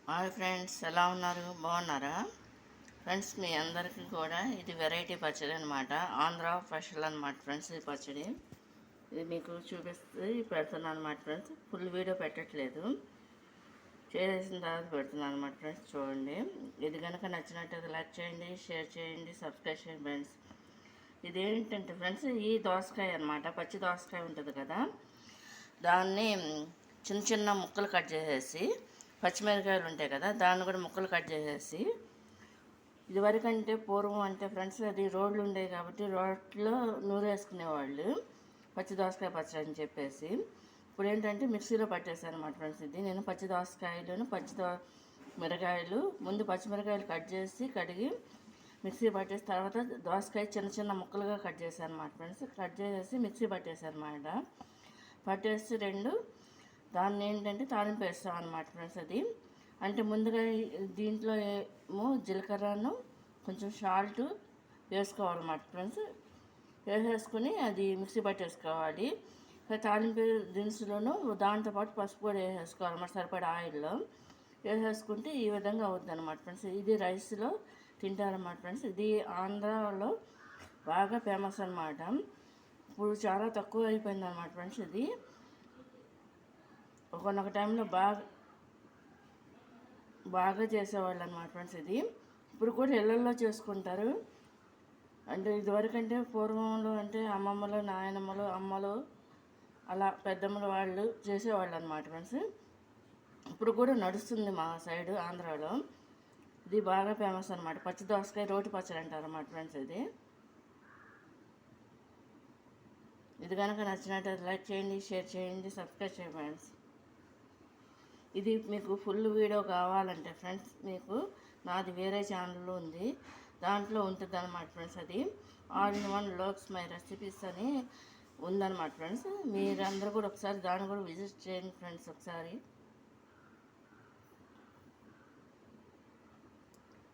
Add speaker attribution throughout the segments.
Speaker 1: Hi friends, ఎలా ఉన్నారు? బాగున్నారా ఫ్రెండ్స్? మీ అందరికీ కూడా ఇది వెరైటీ పచ్చడి అనమాట. ఆంధ్ర స్పెషల్ అనమాట ఫ్రెండ్స్. ఈ పచ్చడి ఇది మీకు చూపిస్తే పెడుతున్నాను అనమాట ఫ్రెండ్స్. ఫుల్ వీడియో పెట్టట్లేదు, చేసిన తర్వాత పెడుతున్నాను అనమాట ఫ్రెండ్స్. చూడండి, ఇది కనుక నచ్చినట్టు లైక్ చేయండి, షేర్ చేయండి, సబ్స్క్రైబ్ చేయండి ఫ్రెండ్స్. ఇదేంటంటే ఫ్రెండ్స్, ఈ దోసకాయ అనమాట, పచ్చి దోసకాయ ఉంటుంది కదా, దాన్ని చిన్న చిన్న ముక్కలు కట్ చేసేసి, పచ్చిమిరకాయలు ఉంటాయి కదా, దాన్ని కూడా ముక్కలు కట్ చేసేసి, ఇదివరకంటే పూర్వం అంటే ఫ్రెండ్స్ అది రోడ్లు ఉండేవి కాబట్టి రోడ్లో నూరు వేసుకునేవాళ్ళు పచ్చి దోసకాయ పచ్చడి అని చెప్పేసి. ఇప్పుడు ఏంటంటే మిక్సీలో పట్టేశాను అనమాట ఫ్రెండ్స్. ఇది నేను పచ్చి దోసకాయలను మిరకాయలు ముందు పచ్చిమిరకాయలు కట్ చేసి కడిగి మిక్సీ పట్టేసి తర్వాత దోసకాయ చిన్న చిన్న ముక్కలుగా కట్ చేశాను అనమాట ఫ్రెండ్స్. కట్ చేసేసి మిక్సీ పట్టేశాను అనమాట. పట్టేసి దాన్ని ఏంటంటే తాలింపు వేస్తాం అనమాట ఫ్రెండ్స్. అది అంటే ముందుగా దీంట్లో ఏమో జీలకర్రను కొంచెం సాల్ట్ వేసుకోవాలన్నమాట ఫ్రెండ్స్. వేసేసుకుని అది మిక్సీ పట్టేసుకోవాలి. తాలింపు దినుసులను దాంతోపాటు పసుపు కూడా వేసేసుకోవాలన్నమాట, సరిపడా ఆయిల్లో వేసేసుకుంటే ఈ విధంగా అవుతుంది అనమాట ఫ్రెండ్స్. ఇది రైస్లో తింటారన్నమాట ఫ్రెండ్స్. ఇది ఆంధ్రాలో బాగా ఫేమస్ అనమాట. ఇప్పుడు చాలా తక్కువ అయిపోయింది అనమాట ఫ్రెండ్స్. ఇది ఒకనొక టైంలో బాగా చేసేవాళ్ళు అనమాట ఫ్రెండ్స్. ఇది ఇప్పుడు కూడా ఇళ్ళల్లో చేసుకుంటారు. అంటే ఇదివరకంటే పూర్వంలో అంటే అమ్మమ్మలు, నాయనమ్మలు, అమ్మలు, అలా పెద్దమ్మలు వాళ్ళు చేసేవాళ్ళు అనమాట ఫ్రెండ్స్. ఇప్పుడు కూడా నడుస్తుంది మా సైడు ఆంధ్రాలో. ఇది బాగా ఫేమస్ అనమాట. పచ్చి దోసకాయ రోటి పచ్చడి అంటారు అన్నమాట ఫ్రెండ్స్. ఇది కనుక నచ్చినట్టు లైక్ చేయండి, షేర్ చేయండి, సబ్స్క్రైబ్ చేయండి ఫ్రెండ్స్. ఇది మీకు ఫుల్ వీడియో కావాలంటే ఫ్రెండ్స్, మీకు నాది వేరే ఛానల్లో ఉంది, దాంట్లో ఉంటుంది అనమాట ఫ్రెండ్స్. అది all in one looks my recipes అని ఉందన్నమాట ఫ్రెండ్స్. మీరందరూ కూడా ఒకసారి దాన్ని కూడా విజిట్ చేయండి ఫ్రెండ్స్. ఒకసారి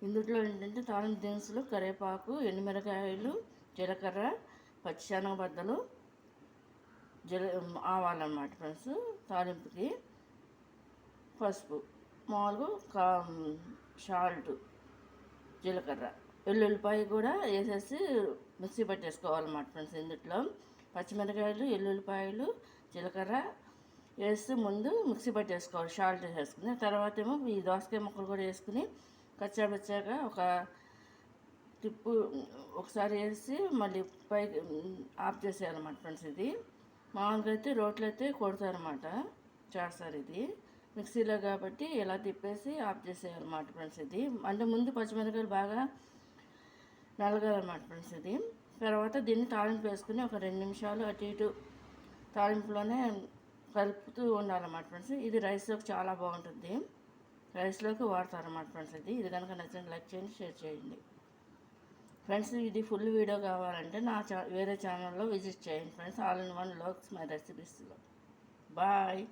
Speaker 1: ఇందులో ఏంటంటే తాలింపు దినుసులు, కరివేపాకు, ఎండుమిరకాయలు, జీలకర్ర, పచ్చిశనగబద్దలు, ఆవాలన్నమాట ఫ్రెండ్స్. తాలింపుకి పసుపు, మామూలుగా సాల్ట్, జీలకర్ర, వెల్లుల్లిపాయ కూడా వేసేసి మిక్సీ పట్టేసుకోవాలన్నమాట ఫ్రెండ్స్. ఇందులో పచ్చిమిరకాయలు, ఎల్లుల్లిపాయలు, జీలకర్ర వేసి ముందు మిక్సీ పట్టేసుకోవాలి సాల్ట్ వేసుకుని. తర్వాత ఏమో ఈ దోసకాయ ముక్కలు కూడా వేసుకుని కచ్చాబచ్చాగా ఒక టిప్పు ఒకసారి వేసి మళ్ళీ పైకి ఆఫ్ చేసేయాలన్నమాట ఫ్రెండ్స్. ఇది మామూలుగా అయితే రోట్లో అయితే కొడతారన్నమాట, చేస్తారు. ఇది మిక్సీలో కాబట్టి ఇలా తిప్పేసి ఆఫ్ చేసేయాలన్నమాట ఫ్రెండ్స్. ఇది అంటే ముందు పచ్చిమిరకాయలు బాగా నలగాలన్నమాట ఫ్రెండ్స్. ఇది తర్వాత దీన్ని తాలింపు వేసుకుని ఒక 2 నిమిషాలు అటు ఇటు తాలింపులోనే కలుపుతూ ఉండాలన్నమాట ఫ్రెండ్స్. ఇది రైస్లోకి చాలా బాగుంటుంది, రైస్లోకి వాడతారన్నమాట ఫ్రెండ్స్. ఇది కనుక నచ్చిన లైక్ చేయండి, షేర్ చేయండి ఫ్రెండ్స్. ఇది ఫుల్ వీడియో కావాలంటే నా వేరే ఛానల్లో విజిట్ చేయండి friends. All in one looks my రెసిపీస్లో. బాయ్.